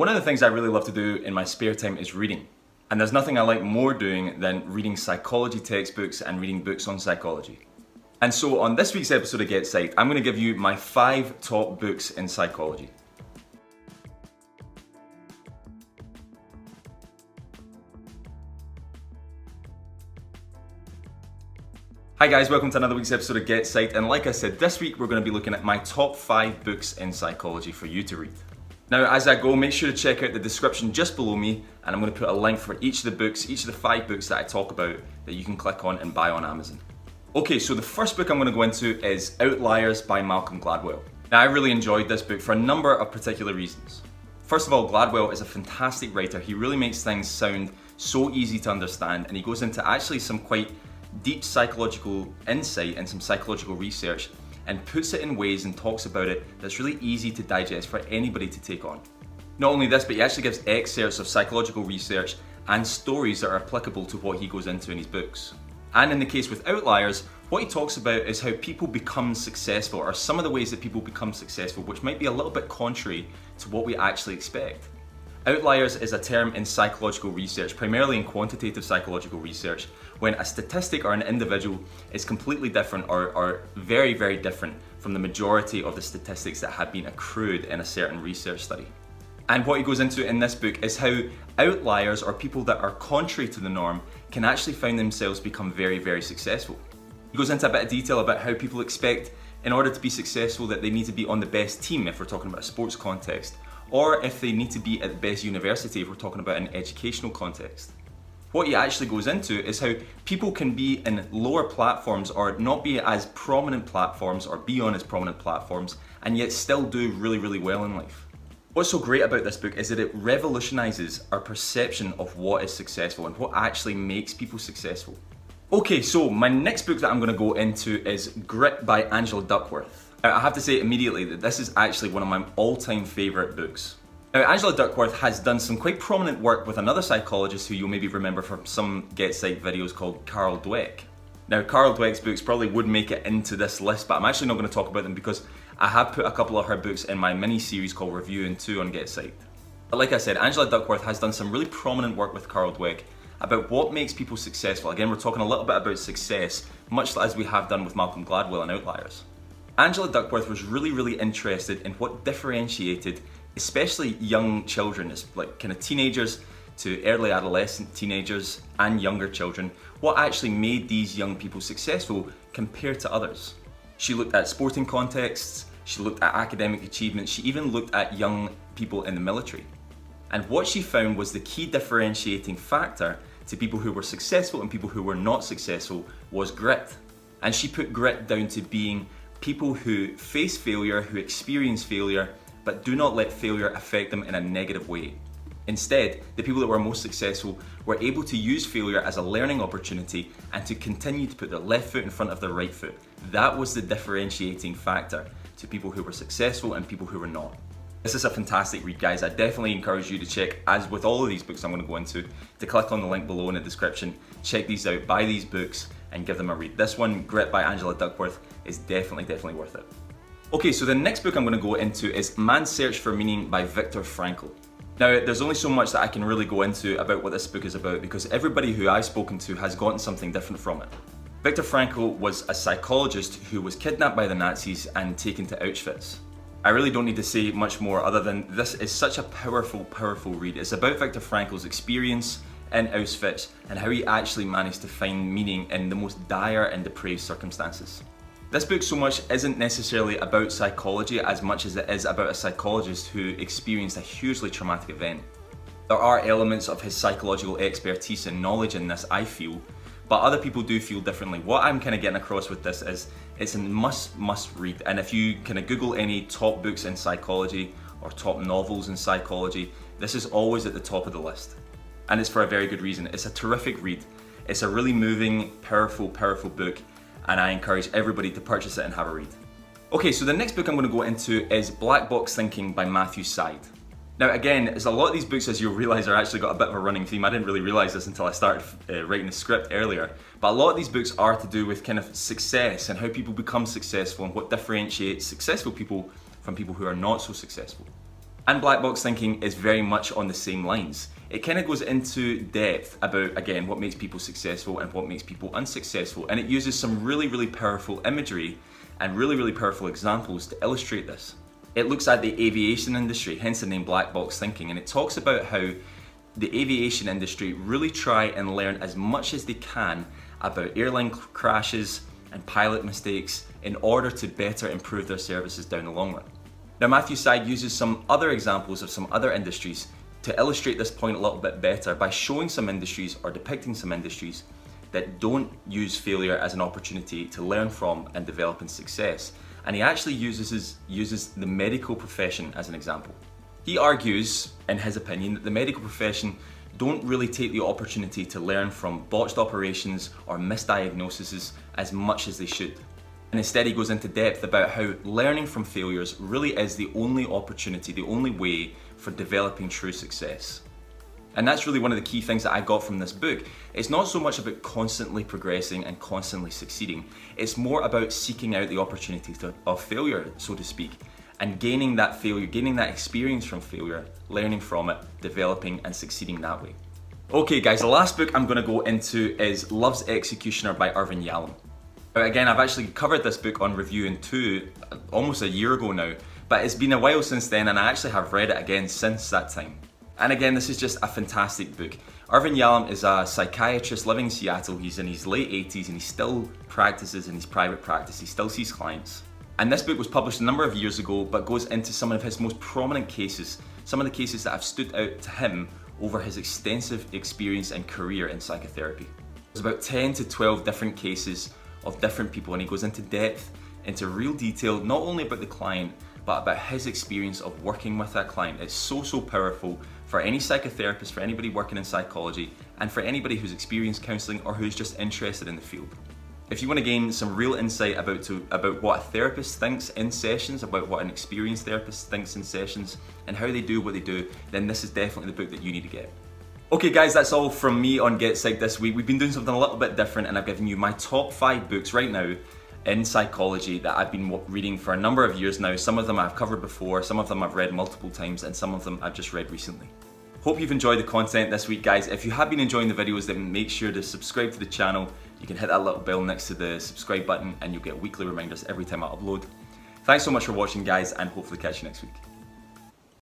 One of the things I really love to do in my spare time is reading. And there's nothing I like more doing than reading psychology textbooks and reading books on psychology. And so on this week's episode of Get Psyched, I'm going to give you my 5 top books in psychology. Hi guys, welcome to another week's episode of Get Psyched, and like I said, this week we're going to be looking at my top 5 books in psychology for you to read. Now as I go, make sure to check out the description just below me, and I'm going to put a link for each of the books, each of the 5 books that I talk about that you can click on and buy on Amazon. Okay, so the first book I'm going to go into is Outliers by Malcolm Gladwell. Now I really enjoyed this book for a number of particular reasons. First of all, Gladwell is a fantastic writer. He really makes things sound so easy to understand, and he goes into actually some quite deep psychological insight and some psychological research and puts it in ways and talks about it that's really easy to digest for anybody to take on. Not only this, but he actually gives excerpts of psychological research and stories that are applicable to what he goes into in his books. And in the case with Outliers, what he talks about is how people become successful, or some of the ways that people become successful, which might be a little bit contrary to what we actually expect. Outliers is a term in psychological research, primarily in quantitative psychological research, when a statistic or an individual is completely different or very, very different from the majority of the statistics that have been accrued in a certain research study. And what he goes into in this book is how outliers, or people that are contrary to the norm, can actually find themselves become very, very successful. He goes into a bit of detail about how people expect, in order to be successful, that they need to be on the best team if we're talking about a sports context, or if they need to be at the best university if we're talking about an educational context. What he actually goes into is how people can be in lower platforms or not be as prominent platforms or be on as prominent platforms and yet still do really, really well in life. What's so great about this book is that it revolutionizes our perception of what is successful and what actually makes people successful. Okay, so my next book that I'm going to go into is Grit by Angela Duckworth. Now, I have to say immediately that this is actually one of my all-time favorite books. Now, Angela Duckworth has done some quite prominent work with another psychologist who you'll maybe remember from some Get Psyched videos called Carol Dweck. Now, Carol Dweck's books probably would make it into this list, but I'm actually not going to talk about them because I have put a couple of her books in my mini-series called Review and 2 on Get Psyched. But like I said, Angela Duckworth has done some really prominent work with Carol Dweck about what makes people successful. Again, we're talking a little bit about success, much as we have done with Malcolm Gladwell and Outliers. Angela Duckworth was really interested in what differentiated especially young children, like kind of teenagers to early adolescent teenagers and younger children, what actually made these young people successful compared to others. She looked at sporting contexts, she looked at academic achievements, she even looked at young people in the military. And what she found was the key differentiating factor to people who were successful and people who were not successful was grit. And she put grit down to being people who face failure, who experience failure, but do not let failure affect them in a negative way. Instead, the people that were most successful were able to use failure as a learning opportunity and to continue to put their left foot in front of their right foot. That was the differentiating factor to people who were successful and people who were not. This is a fantastic read, guys. I definitely encourage you to check, as with all of these books I'm going to go into, to click on the link below in the description, check these out, buy these books, and give them a read. This one, Grit by Angela Duckworth, is definitely worth it. Okay, so the next book I'm going to go into is Man's Search for Meaning by Viktor Frankl. Now, there's only so much that I can really go into about what this book is about because everybody who I've spoken to has gotten something different from it. Viktor Frankl was a psychologist who was kidnapped by the Nazis and taken to Auschwitz. I really don't need to say much more other than this is such a powerful read. It's about Viktor Frankl's experience in Auschwitz and how he actually managed to find meaning in the most dire and depraved circumstances. This book so much isn't necessarily about psychology as much as it is about a psychologist who experienced a hugely traumatic event. There are elements of his psychological expertise and knowledge in this, I feel, but other people do feel differently. What I'm kind of getting across with this is it's a must read, and if you kind of Google any top books in psychology or top novels in psychology, this is always at the top of the list. And it's for a very good reason. It's a terrific read. It's a really moving, powerful book, and I encourage everybody to purchase it and have a read. Okay, so the next book I'm going to go into is Black Box Thinking by MATHEW SYED. Now again, there's a lot of these books, as you'll realise, are actually got a bit of a running theme. I didn't really realise this until I started writing the script earlier. But a lot of these books are to do with kind of success and how people become successful and what differentiates successful people from people who are not so successful. And black box thinking is very much on the same lines. It kind of goes into depth about, again, what makes people successful and what makes people unsuccessful. And it uses some really powerful imagery and really powerful examples to illustrate this. It looks at the aviation industry, hence the name black box thinking, and it talks about how the aviation industry really try and learn as much as they can about airline crashes and pilot mistakes in order to better improve their services down the long run. Now, Matthew SYED uses some other examples of some other industries to illustrate this point a little bit better by showing some industries or depicting some industries that don't use failure as an opportunity to learn from and develop in success. And he actually uses the medical profession as an example. He argues, in his opinion, that the medical profession don't really take the opportunity to learn from botched operations or misdiagnoses as much as they should. And instead he goes into depth about how learning from failures really is the only opportunity, the only way for developing true success. And that's really one of the key things that I got from this book. It's not so much about constantly progressing and constantly succeeding. It's more about seeking out the opportunity of failure, so to speak, and gaining that failure, gaining that experience from failure, learning from it, developing and succeeding that way. Okay guys, the last book I'm gonna go into is Love's Executioner by IRVIN YALON. Again, I've actually covered this book on Review in 2 almost a year ago now, but it's been a while since then and I actually have read it again since that time. And again, this is just a fantastic book. IRVIN YALON is a psychiatrist living in Seattle. He's in his late 80s and he still practices in his private practice. He still sees clients. And this book was published a number of years ago, but goes into some of his most prominent cases, some of the cases that have stood out to him over his extensive experience and career in psychotherapy. There's about 10 to 12 different cases of different people, and he goes into depth, into real detail, not only about the client, but about his experience of working with that client. It's so powerful for any psychotherapist, for anybody working in psychology, and for anybody who's experienced counselling or who's just interested in the field. If you want to gain some real insight about what a therapist thinks in sessions, about what an experienced therapist thinks in sessions, and how they do what they do, then this is definitely the book that you need to get. Okay guys, that's all from me on GetPsyched this week. We've been doing something a little bit different and I've given you my top 5 books right now in psychology that I've been reading for a number of years now. Some of them I've covered before, some of them I've read multiple times, and some of them I've just read recently. Hope you've enjoyed the content this week guys. If you have been enjoying the videos, then make sure to subscribe to the channel. You can hit that little bell next to the subscribe button and you'll get weekly reminders every time I upload. Thanks so much for watching guys, and hopefully catch you next week.